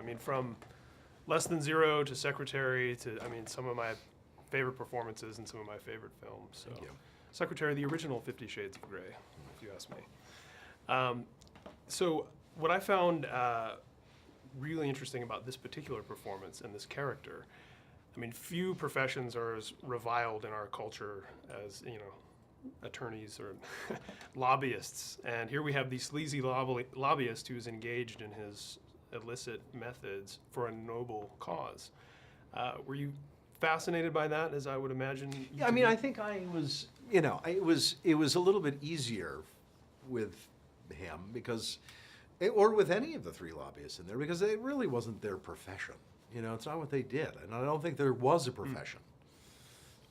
I mean, from Less Than Zero to Secretary to, I mean, some of my favorite performances and some of my favorite films. So, Thank you. Secretary, the original 50 Shades of Grey, if you ask me. So what I found really interesting about this particular performance and this character, I mean, few professions are as reviled in our culture as, you know, attorneys or lobbyists. And here we have the sleazy lobbyist who's engaged in his illicit methods for a noble cause. Were you fascinated by that, as I would imagine? Yeah, I mean, I think I was, you know, it was a little bit easier with him because, or with any of the three lobbyists in there, because it really wasn't their profession. You know, it's not what they did. And I don't think there was a profession.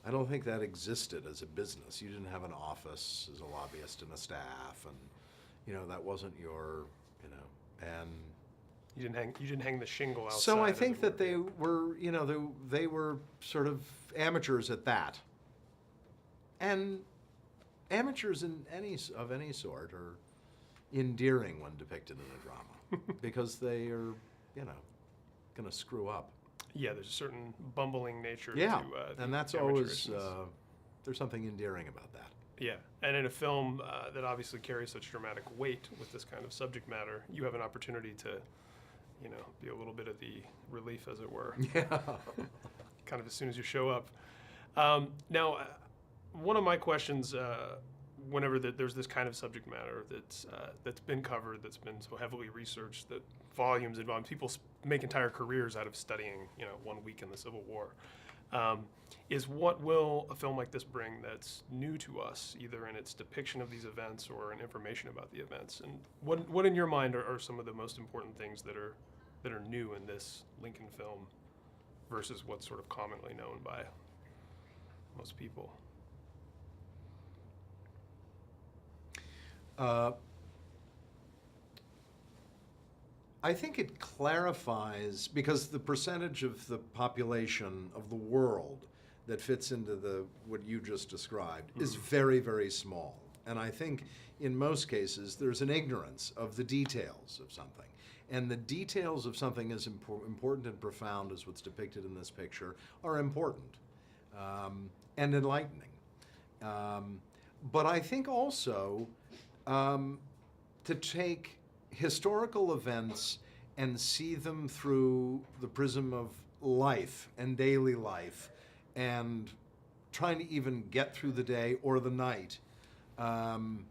I don't think that existed as a business. You didn't have an office as a lobbyist and a staff, and, you know, that wasn't your, you know, and You didn't hang the shingle outside. so I think that they were, you know, they were sort of amateurs at that. And amateurs in any sort are endearing when depicted in a drama because they are, you know, going to screw up. Yeah, there's a certain bumbling nature Yeah, to and that's always, there's something endearing about that. Yeah, and in a film that obviously carries such dramatic weight with this kind of subject matter, you have an opportunity to, you know, be a little bit of the relief, as it were. Yeah. Kind of as soon as you show up. Now, one of my questions, whenever there's this kind of subject matter that's been covered, that's been so heavily researched, that volumes involved, people make entire careers out of studying, you know, 1 week in the Civil War, is what will a film like this bring that's new to us, either in its depiction of these events or in information about the events? And what in your mind are some of the most important things that are new in this Lincoln film versus what's sort of commonly known by most people? I think it clarifies, because the percentage of the population of the world that fits into what you just described is very, very small. And I think in most cases there's an ignorance of the details of something. And the details of something as important and profound as what's depicted in this picture are important and enlightening. But I think also to take historical events and see them through the prism of life and daily life and trying to even get through the day or the night, and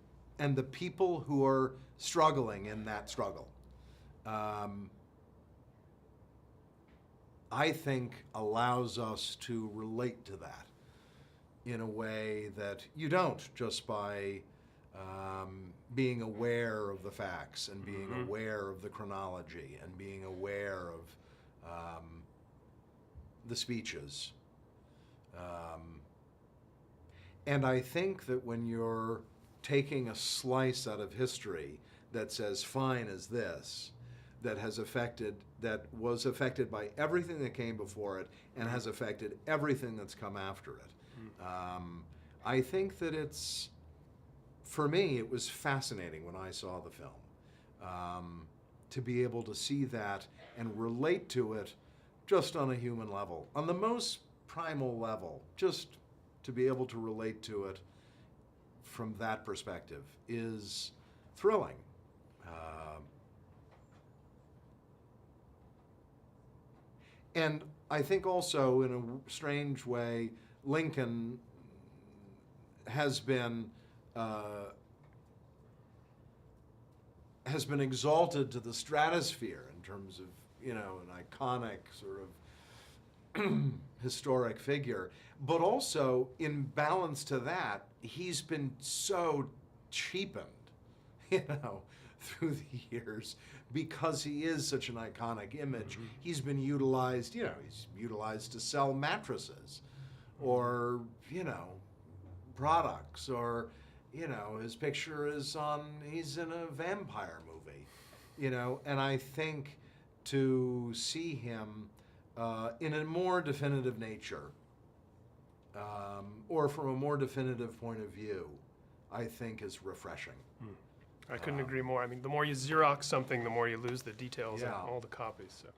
the people who are struggling in that struggle, I think allows us to relate to that in a way that you don't just by being aware of the facts and being aware of the chronology and being aware of the speeches. And I think that when you're taking a slice out of history that's as fine as this, that was affected by everything that came before it and has affected everything that's come after it, I think that it's, for me, it was fascinating when I saw the film, to be able to see that and relate to it just on a human level, on the most primal level. Just to be able to relate to it from that perspective is thrilling. And I think also, in a strange way, Lincoln has been exalted to the stratosphere in terms of, you know, an iconic sort of historic figure. But also, in balance to that, he's been so cheapened, you know, through the years because he is such an iconic image. He's been utilized, you know, he's utilized to sell mattresses or, you know, products, or, you know, his picture is he's in a vampire movie, you know, and I think to see him in a more definitive nature, or from a more definitive point of view, I think is refreshing. I couldn't agree more. I mean, the more you Xerox something, the more you lose the details in all the copies. So.